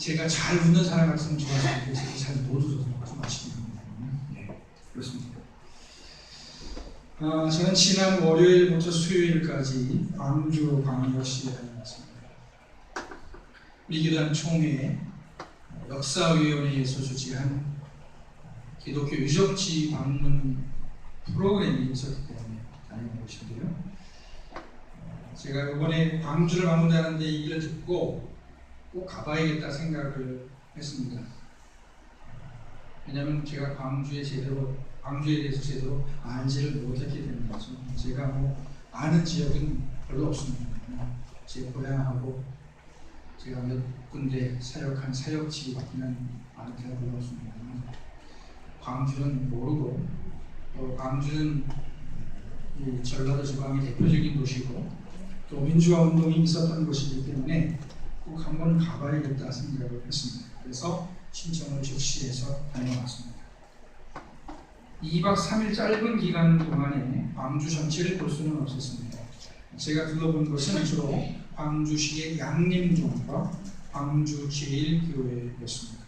제가 잘 웃는 사람 같으면 좋아하시는데 제가 잘 못 웃어서 좀 아쉽습니다. 네, 그렇습니다. 저는 지난 월요일부터 수요일까지 광주 광역시에 다녀왔습니다. 미교단 총회 역사위원회에서 주최한 기독교 유적지 방문 프로그램이 있었기 때문에 다녀온 것인데요. 제가 이번에 광주를 방문하는데 이 얘기를 듣고 꼭 가봐야겠다 생각을 했습니다. 왜냐하면 제가 광주에 대해서 제대로 알지를 못했기 때문이죠. 제가 아는 지역은 별로 없습니다. 제 고향하고 제가 몇 군데 사역한 사역지밖에는 아는 데가 별로 없습니다. 광주는 모르고 또 광주는 이 전라도 지방의 대표적인 도시고 또 민주화 운동이 있었던 곳이기 때문에 꼭 한번 가봐야겠다 생각을 했습니다. 그래서 신청을 적시해서 다녀왔습니다. 2박 3일 짧은 기간 동안에 광주 전체를 볼 수는 없었습니다. 제가 둘러본 것은 주로 광주시의 양림동과 광주 제1교회였습니다.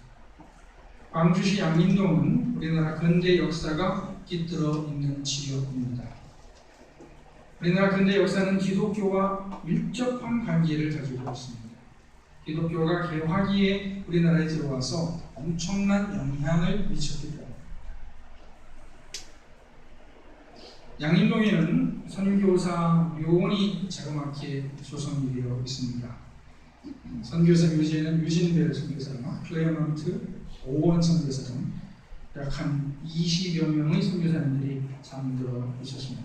광주시 양림동은 우리나라 근대 역사가 깃들어 있는 지역입니다. 우리나라 근대 역사는 기독교와 밀접한 관계를 가지고 있습니다. 기독교가 개화기에 우리나라에 들어와서 엄청난 영향을 미쳤기 때문입니다. 양림동에는 선교사 묘원이 자그맣게 조성이 되어 있습니다. 선교사 묘지에는 유진벨 선교사나 클레어먼트 오원 선교사 등 약 한 20여 명의 선교사님들이 잠들어 있었습니다.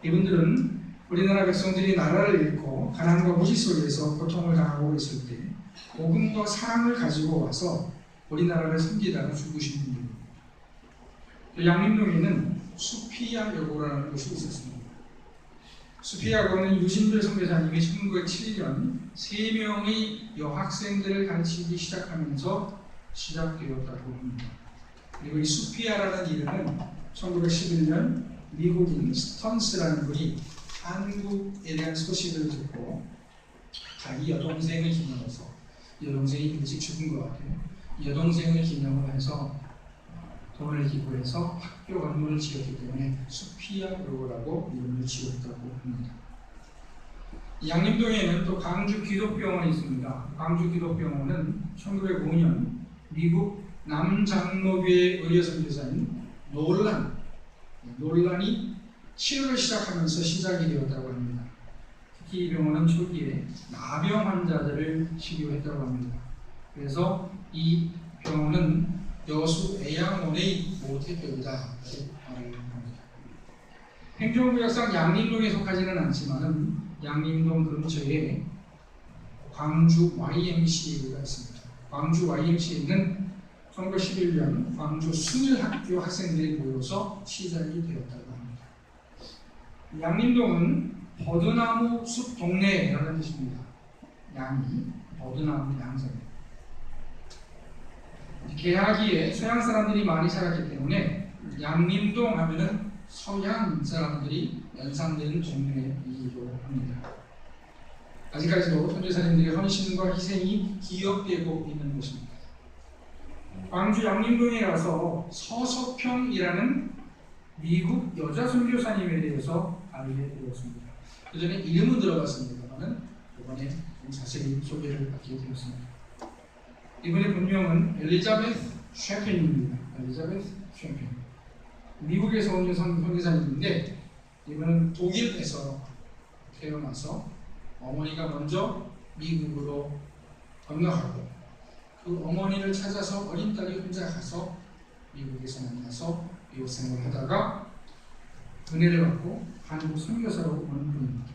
이분들은 우리나라 백성들이 나라를 잃고 가난과 무지 속에서 고통을 당하고 있을 때 복음과 사랑을 가지고 와서 우리나라를 섬기다가 죽으신 분들입니다. 양림동에는 수피아 여고라는 곳이 있었습니다. 수피아 여고는 유진별 선교사님이 1907년 3명의 여학생들을 가르치기 시작하면서 시작되었다고 합니다. 그리고 이 수피아라는 이름은 1911년 미국인 스턴스라는 분이 한국에 대한 소식을 듣고 자기 여동생을 기념해서, 여동생이 일찍 죽은 것 같아요. 여동생을 기념을 해서 돈을 기부해서 학교 건물을 지었기 때문에 수피아 여고라고 이름을 지었다고 합니다. 양림동에는 또 광주 기독병원이 있습니다. 광주 기독병원은 1905년 미국 남장로교회 의료선교사인 논란이 치료를 시작하면서 시작이 되었다고 합니다. 특히 이 병원은 초기에 나병 환자들을 치료했다고 합니다. 그래서 이 병원은 여수 애양원의 모태병이다 말을 합니다. 행정구역상 양림동에 속하지는 않지만 양림동 근처에 광주 YMCA가 있습니다. 광주 YMCA는 1911년 광주 순일학교 학생들이 모여서 시작이 되었다고 합니다. 양림동은 버드나무 숲 동네라는 뜻입니다. 양이 버드나무 양성입니다. 개화기에 서양 사람들이 많이 살았기 때문에 양림동 하면은 서양 사람들이 연상되는 동네이기도 합니다. 아직까지도 선교사님들의 헌신과 희생이 기억되고 있는 곳입니다. 광주 양림동에 가서 서석평이라는 미국 여자 선교사님에 대해서 알게 되었습니다. 그 전에 이름은 들어봤습니다만 이번에 좀 자세히 소개를 받게 되었습니다. 이분의 본명은 엘리자베스 쉐펜입니다. 엘리자베스 쉐펜. 미국에서 온 선교사님인데 이분은 독일에서 태어나서 어머니가 먼저 미국으로 건너가고 그 어머니를 찾아서 어린 딸이 혼자 가서 미국에서 만나서 미국 생활을 하다가 은혜를 받고 한국 선교사로 온 분입니다.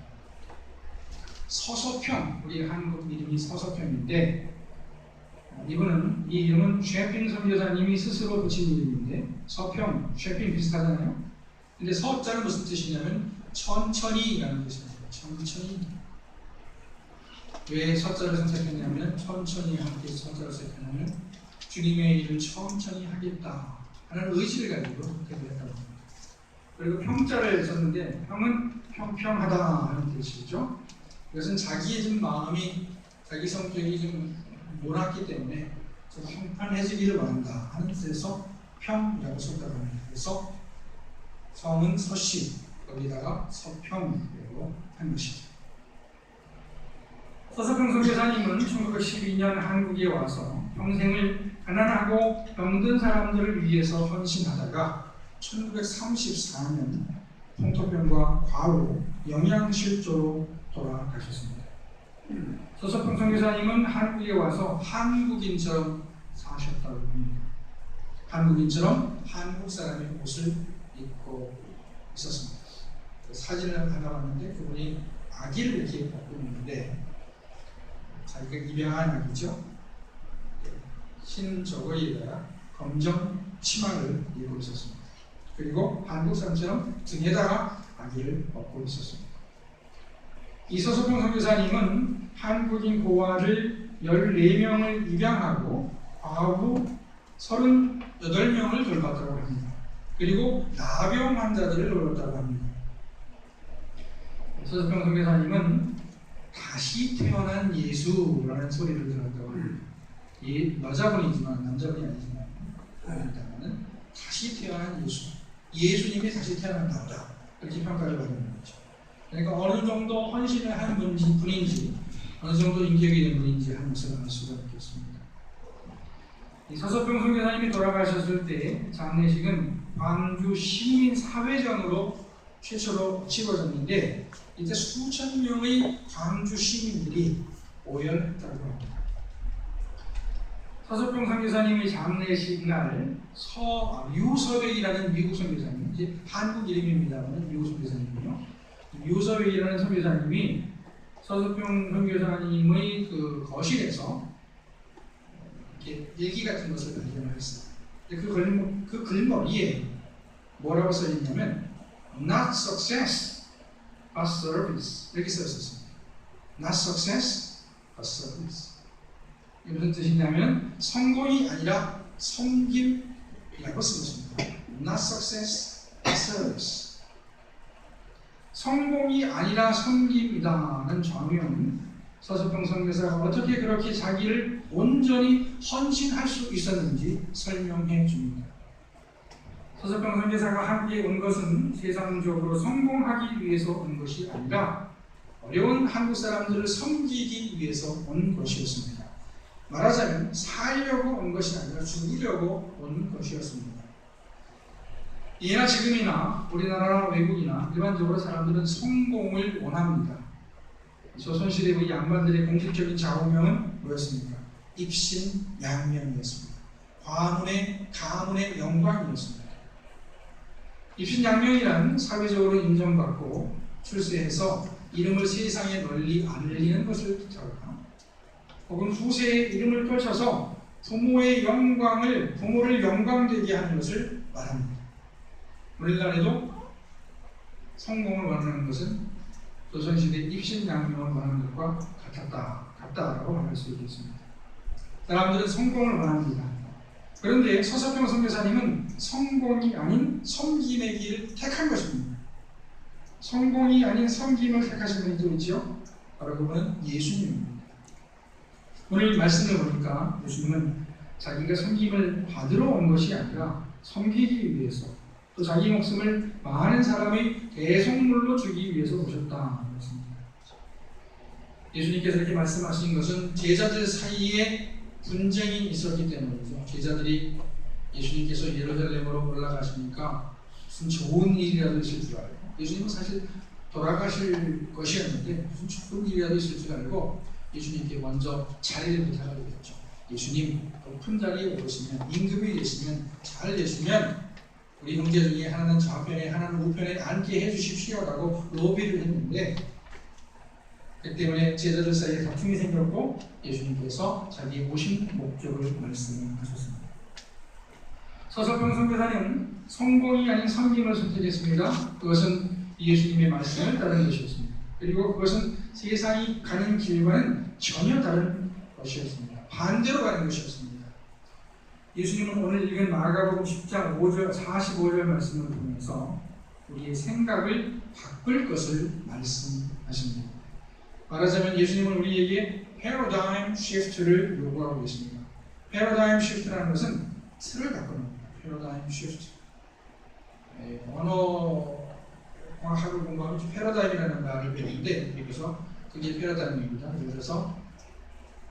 서석평, 우리 한국 이름이 서석평인데 이분은 이 이름은 쉐핀 선교사님이 스스로 붙인 이름인데 서평, 쉐핀 비슷하잖아요. 근데 서자는 무슨 뜻이냐면 천천히라는 뜻입니다. 천천히. 왜 서자를 선택했냐면 천천히 함께 서자를 선택하냐면 주님의 일을 천천히 하겠다 하는 의지를 가지고 선택을 했다고 합니다. 그리고 평자를 썼는데 평은 평평하다 하는 뜻이죠. 이것은 자기의 좀 마음이, 자기 성격이 좀 몰았기 때문에 좀 평판해지기를 원한다 하는 뜻에서 평이라고 썼다고 합니다. 그래서 성은 서씨, 거기다가 서평이라고 한 것이죠. 서서평 선교사님은 1912년 한국에 와서 평생을 가난하고 병든 사람들을 위해서 헌신하다가 1934년 풍토병과 과로 영양실조로 돌아가셨습니다. 서서평 선교사님은 한국에 와서 한국인처럼 사셨다고 합니다. 한국인처럼 한국 사람의 옷을 입고 있었습니다. 사진을 하나 봤는데 그분이 아기를 이렇게 입고 있는데 자기가 입양한 아기죠. 흰 저고리에다가 검정 치마를 입고 있었습니다. 그리고 한국 사람처럼 등에다가 아기를 업고 있었습니다. 이 서서평 선교사님은 한국인 고아를 14명을 입양하고 과부 38명을 돌봤다고 합니다. 그리고 나병 환자들을 돌봤다고 합니다. 서서평 선교사님은 다시 태어난 예수라는 소리를 들었다고 합니다. 여자분이지만 남자분이 아니지만 다시 태어난 예수, 예수님이 다시 태어난다 보다 이렇게 평가를 받는 거죠. 그러니까 어느 정도 헌신을 한 분인지 어느 정도 인격이 있는 분인지 하는 것을 알 수가 있겠습니다. 이 서서평 선교사님이 돌아가셨을 때 장례식은 광주 시민사회전으로 최초로 치러졌는데 이때 수천 명의 광주 시민들이 오열했다고 합니다. 서서평 선교사님의 장례식 날 유서회이라는 미국 선교사님, 이제 한국 이름입니다만 미국 선교사님이요. 유서회이라는 선교사님이 서서평 선교사님의 그 거실에서 이렇게 일기 같은 것을 발견을 했어요. 그 글머리에 뭐라고 써 있냐면 Not success, but service 이렇게 써 있었습니다. Not success, but service. 이게 무슨 뜻이냐면 성공이 아니라 섬김이라고 쓴 것입니다. Not success, but service. 성공이 아니라 섬김이다는 좌우명은 서서평 선교사가 어떻게 그렇게 자기를 온전히 헌신할 수 있었는지 설명해 줍니다. 서서평 선교사가 한국에 온 것은 세상적으로 성공하기 위해서 온 것이 아니라 어려운 한국 사람들을 섬기기 위해서 온 것이었습니다. 말하자면 살려고 온 것이 아니라 죽이려고 온 것이었습니다. 이나 지금이나 우리나라나 외국이나 일반적으로 사람들은 성공을 원합니다. 조선시대의 양반들의 공식적인 좌우명은 뭐였습니까? 입신양명이었습니다. 가문의 영광이었습니다. 입신양명이란 사회적으로 인정받고 출세해서 이름을 세상에 널리 알리는 것을 뜻하거나 혹은 후세의 이름을 펼쳐서 부모를 영광되게 하는 것을 말합니다. 오늘날에도 성공을 원하는 것은 조선시대 입신양명을 원하는 것과 같다라고 말할 수 있겠습니다. 사람들은 성공을 원합니다. 그런데 서서평 선교사님은 성공이 아닌 섬김의 길을 택한 것입니다. 성공이 아닌 섬김을 택하신 분이 또 있죠. 바로 그분은 예수님입니다. 오늘 말씀을 보니까 예수님은 자기가 섬김을 받으러 온 것이 아니라 섬기기 위해서 또 자기 목숨을 많은 사람의 대속물로 주기 위해서 오셨다. 예수님께서 이렇게 말씀하신 것은 제자들 사이에 분쟁이 있었기 때문이죠. 제자들이 예수님께서 예루살렘으로 올라가시니까 무슨 좋은 일이라도 있을 줄 알고 예수님은 사실 돌아가실 것이었는데 무슨 좋은 일이라도 있을 줄 알고 예수님께 먼저 자리를 부탁하게 됐죠. 예수님, 높은 자리에 오르시면 임금이 되시면 잘 되시면 우리 형제 중에 하나는 좌편에 하나는 우편에 앉게 해주십시오라고 로비를 했는데 그 때문에 제자들 사이에 다툼이 생겼고 예수님께서 자기의 오신 목적을 말씀하셨습니다. 서서평 선교사는 성공이 아닌 섬김을 선택했습니다. 그것은 예수님의 말씀을 따르는 것이었습니다. 그리고 그것은 세상이 가는 길과는 전혀 다른 것이었습니다. 반대로 가는 것이었습니다. 예수님은 오늘 읽은 마가복음 10장 5절 45절 말씀을 보면서 우리의 생각을 바꿀 것을 말씀하십니다. 말하자면 예수님은 우리에게 패러다임 시프트를 요구하고 있습니다. 패러다임 시프트라는 것은 틀을 바꾸는 겁니다. 패러다임 시프트. 언어 과학을 공부하면 패러다임이라는 말을 배우는데 여기서 그게 패러다임입니다. 그래서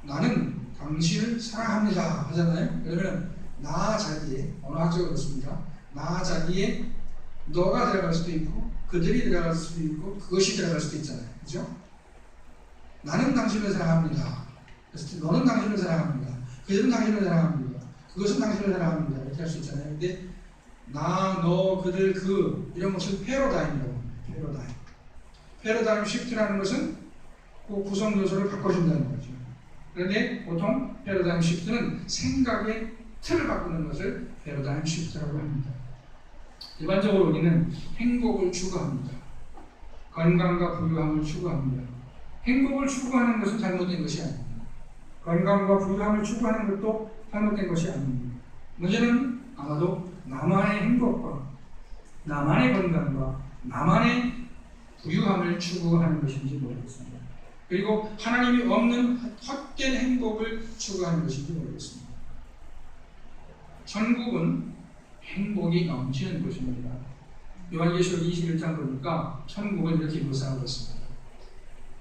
나는 당신을 사랑합니다 하잖아요. 그러면 나 자리에, 언어학적으로 그렇습니다. 나 자리에 너가 들어갈 수도 있고 그들이 들어갈 수도 있고 그것이 들어갈 수도 있잖아요. 그죠? 나는 당신을 사랑합니다. 그래서 너는 당신을 사랑합니다. 그들은 당신을 사랑합니다. 그것은 당신을 사랑합니다. 이렇게 할 수 있잖아요. 근데 나, 너, 그들, 그 이런 것을 패러다임이라고 합니다. 패러다임. 패러다임 시프트라는 것은 그 구성 요소를 바꿔준다는 거죠. 그런데 보통 패러다임 시프트는 생각의 틀을 바꾸는 것을 패러다임 시프트라고 합니다. 일반적으로 우리는 행복을 추구합니다. 건강과 부유함을 추구합니다. 행복을 추구하는 것은 잘못된 것이 아닙니다. 건강과 부유함을 추구하는 것도 잘못된 것이 아닙니다. 문제는 아마도 나만의 행복과 나만의 건강과 나만의 부유함을 추구하는 것인지 모르겠습니다. 그리고 하나님이 없는 헛된 행복을 추구하는 것인지 모르겠습니다. 천국은 행복이 넘치는 곳입니다. 요한계시록 21장 보니까 천국은 이렇게 묘사하고 있습니다.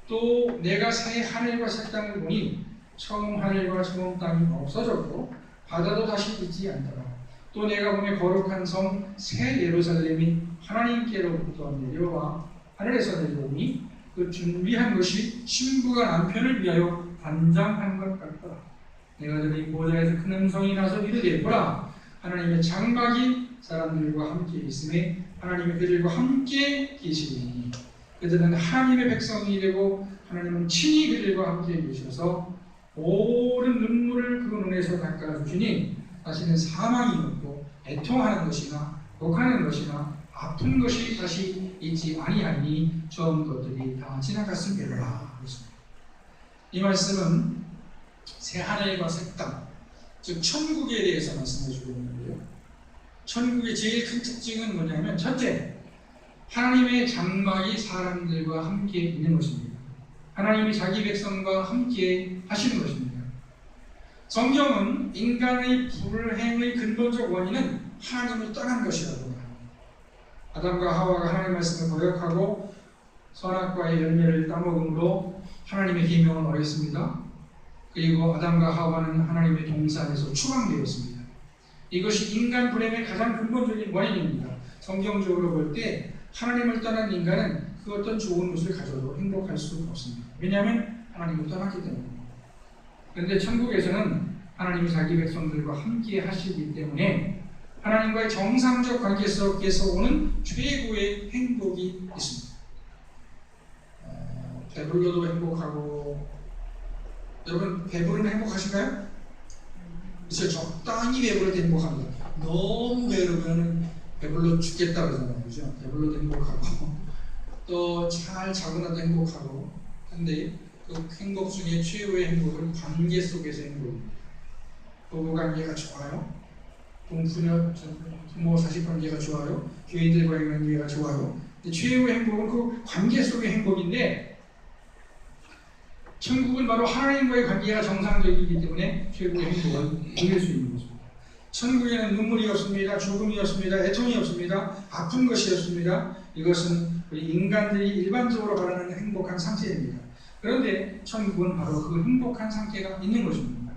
또 내가 새 하늘과 새 땅을 보니 처음 하늘과 처음 땅이 없어졌고 바다도 다시 있지 않더라. 또 내가 보니 거룩한 성 새 예루살렘이 하나님께로부터 내려와 하늘에서 내려오니 그 준비한 것이 신부가 남편을 위하여 단장한 것 같더라. 내가 저기 보좌에서 큰 음성이 나서 이르되 보라 하나님의 장막이 사람들과 함께 있음에 하나님이 그들과 함께 계시리니 그들은 하나님의 백성이 되고 하나님은 친히 그들과 함께 계셔서 오랜 눈물을 그 눈에서 닦아주시니 다시는 사망이 없고 애통하는 것이나 욕하는 것이나 아픈 것이 다시 있지 아니하니 처음 것들이 다 지나갔음이라. 이 말씀은 새 하늘과 새 땅, 즉 천국에 대해서 말씀해 주고 있는데요. 천국의 제일 큰 특징은 뭐냐면 첫째, 하나님의 장막이 사람들과 함께 있는 것입니다. 하나님이 자기 백성과 함께 하시는 것입니다. 성경은 인간의 불행의 근본적 원인은 하나님을 떠난 것이라고 합니다. 아담과 하와가 하나님의 말씀을 거역하고 선악과의 열매를 따먹음으로 하나님의 계명을 어겼습니다. 그리고 아담과 하와는 하나님의 동산에서 추방되었습니다. 이것이 인간 불행의 가장 근본적인 원인입니다. 성경적으로 볼 때 하나님을 떠난 인간은 그 어떤 좋은 것을 가져도 행복할 수 없습니다. 왜냐하면 하나님을 떠났기 때문입니다. 그런데 천국에서는 하나님이 자기 백성들과 함께 하시기 때문에 하나님과의 정상적 관계 속에서 오는 최고의 행복이 있습니다. 배불러도 행복하고, 여러분 배부르면 행복하신가요? 그래서 적당히 배부르도 행복합니다. 너무 배부르면 배불러 죽겠다 그러잖아요. 그죠? 배불러도 행복하고 또 잘 자고 나도 행복하고. 근데 그 행복 중에 최고의 행복은 관계 속에서 행복입니다. 부부 관계가 좋아요. 부모 자식 관계가 좋아요. 교인들과의 관계가 좋아요. 근데 최고의 행복은 그 관계 속의 행복인데, 천국은 바로 하나님과의 관계가 정상적이기 때문에 최고의 행복을 누릴 수 있는 것입니다. 천국에는 눈물이 없습니다. 죽음이 없습니다. 애통이 없습니다. 아픈 것이 없습니다. 이것은 우리 인간들이 일반적으로 바라는 행복한 상태입니다. 그런데 천국은 바로 그 행복한 상태가 있는 것입니다.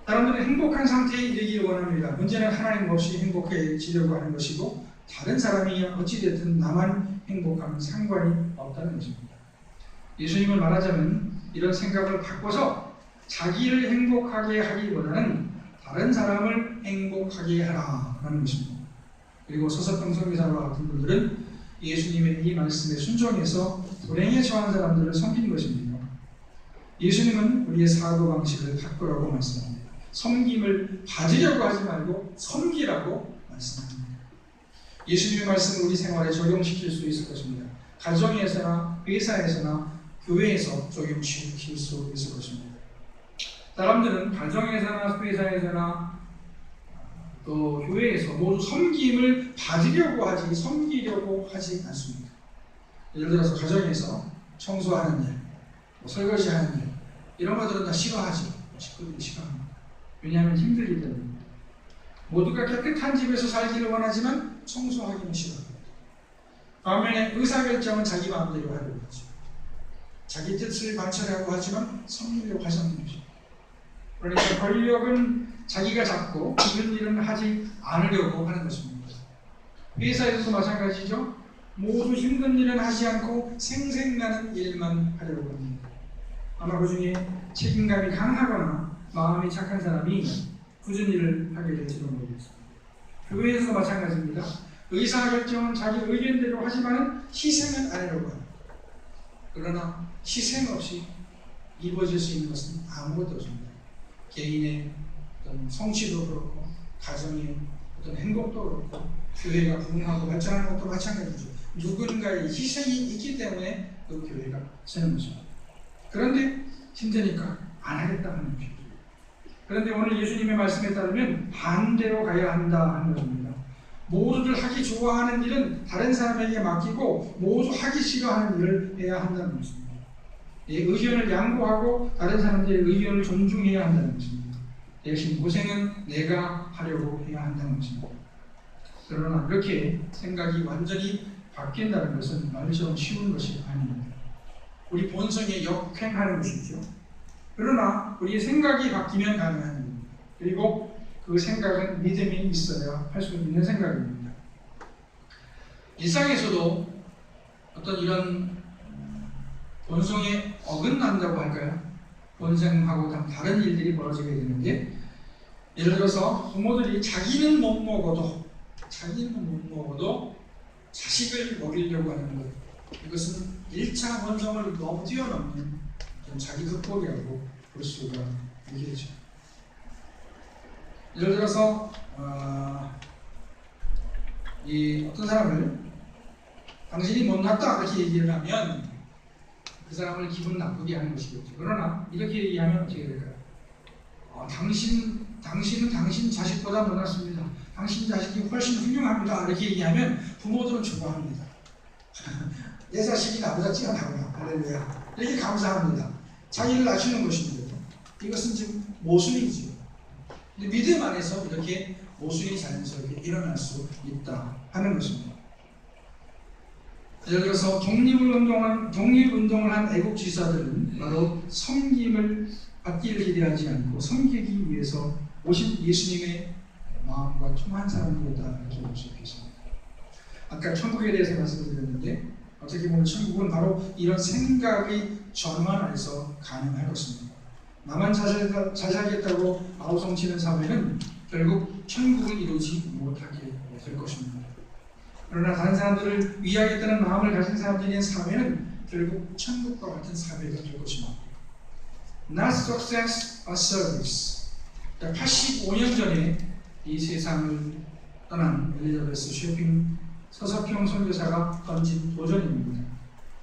사람들은 행복한 상태에 이르기를 원합니다. 문제는 하나님 없이 행복해지려고 하는 것이고, 다른 사람이 어찌됐든 나만 행복하면 상관이 없다는 것입니다. 예수님을 말하자면 이런 생각을 바꿔서 자기를 행복하게 하기보다는 다른 사람을 행복하게 하라는 것입니다. 그리고 서석경 선교사와 같은 분들은 예수님의 이 말씀에 순종해서 불행에 처한 사람들을 섬기는 것입니다. 예수님은 우리의 사고방식을 바꾸라고 말씀합니다. 섬김을 받으려고 하지 말고 섬기라고 말씀합니다. 예수님의 말씀을 우리 생활에 적용시킬 수 있을 것입니다. 가정에서나 회사에서나 교회에서 적용시킬 수 있을 것입니다. 사람들은 가정에서나 회사에서나 또 교회에서 모두 섬김을 받으려고 하지 섬기려고 하지 않습니다. 예를 들어서 가정에서 청소하는 일, 설거지하는 일, 이런 것들은 다 싫어하죠. 식구들이 싫어합니다. 왜냐하면 힘들기 때문입니다. 모두가 깨끗한 집에서 살기를 원하지만 청소하기는 싫어합니다. 반면에 의사결정은 자기 마음대로 하려고 하죠. 자기 뜻을 관철하고 하지만 섬기려고 하지 않는 것입니다. 그러니까 권력은 자기가 잡고 힘든 일은 하지 않으려고 하는 것입니다. 회사에서도 마찬가지죠. 모두 힘든 일은 하지 않고 생색나는 일만 하려고 합니다. 아마 그 중에 책임감이 강하거나 마음이 착한 사람이 굳은 일을 하게 될지도 모르겠습니다. 교회에서도 마찬가지입니다. 의사결정은 자기 의견대로 하지만 희생은 안 하려고 합니다. 그러나 희생 없이 이루어질 수 있는 것은 아무것도 없습니다. 개인의 어떤 성취도 그렇고 가정의 어떤 행복도 그렇고 교회가 부흥하고 발전하는 것도 마찬가지죠. 누군가의 희생이 있기 때문에 그 교회가 서는 것입니다. 그런데 힘드니까 안 하겠다 하는 것입니다. 그런데 오늘 예수님의 말씀에 따르면 반대로 가야 한다 하는 것입니다. 모두들 하기 좋아하는 일은 다른 사람에게 맡기고 모두 하기 싫어하는 일을 해야 한다는 것입니다. 의견을 양보하고 다른 사람들의 의견을 존중해야 한다는 것입니다. 대신 고생은 내가 하려고 해야 한다는 것입니다. 그러나 이렇게 생각이 완전히 바뀐다는 것은 말처럼 쉬운 것이 아닙니다. 우리 본성에 역행하는 것이죠. 그러나 우리의 생각이 바뀌면 가능한 일입니다. 그리고 그 생각은 믿음이 있어야 할 수 있는 생각입니다. 일상에서도 어떤 이런 본성에 어긋난다고 할까요? 본성하고 다른 일들이 벌어지게 되는데, 예를 들어서 부모들이 자기는 못 먹어도 자식을 먹이려고 하는 것, 이것은 1차 본성을 너무 뛰어넘는 자기 극복이라고 볼 수가 있겠죠. 예를 들어서 어떤 사람을 당신이 못났다 그렇게 얘기를 하면 그 사람을 기분 나쁘게 하는 것이겠죠. 그러나 이렇게 얘기하면 어떻게 될까요? 당신은 당신 자식보다 못났습니다. 당신 자식이 훨씬 훌륭합니다. 이렇게 얘기하면 부모들은 좋아합니다. 내 자식이 나보다 뛰어나구나. 할렐루야. 이렇게 감사합니다. 자기를 낮추는 것입니다. 이것은 지금 모순이죠. 근데 믿음 안에서 이렇게 모순이 자연스럽게 일어날 수 있다 하는 것입니다. 예를 들어서 독립운동을 한 애국 지사들은 바로 섬김을 받기를 기대하지 않고 섬기기 위해서 오신 예수님의 마음과 통한 사람들이었다 이렇게 볼 수 있겠습니다. 아까 천국에 대해서 말씀드렸는데 어떻게 보면 천국은 바로 이런 생각의 전환 안에서 가능할 것입니다. 나만 잘 살겠다고 아우성치는 사회는 결국 천국을 이루지 못하게 될 것입니다. 그러나 다른 사람들을 위하겠다는 마음을 가진 사람들의 사회는 결국 천국과 같은 사회가 될 것입니다. Not success, but service. 85년 전에 이 세상을 떠난 엘리자베스 쉐핑 서석형 선교사가 던진 도전입니다.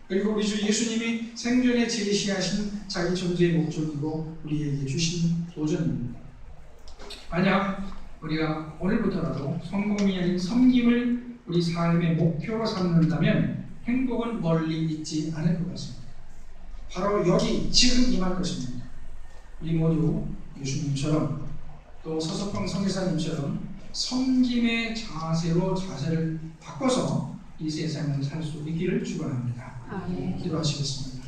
그리고 우리 주 예수님이 생전에 제시하신 자기 존재의 목적이고 우리에게 주신 도전입니다. 만약 우리가 오늘부터라도 성공이 아닌 섬김을 우리 삶의 목표로 삼는다면 행복은 멀리 있지 않을 것 같습니다. 바로 여기 지금 임할 것입니다. 우리 모두 예수님처럼 또 서석형 선교사님처럼 섬김의 자세를 바꿔서 이 세상을 살 수 있기를 축원합니다. 아멘. 기도하시겠습니다.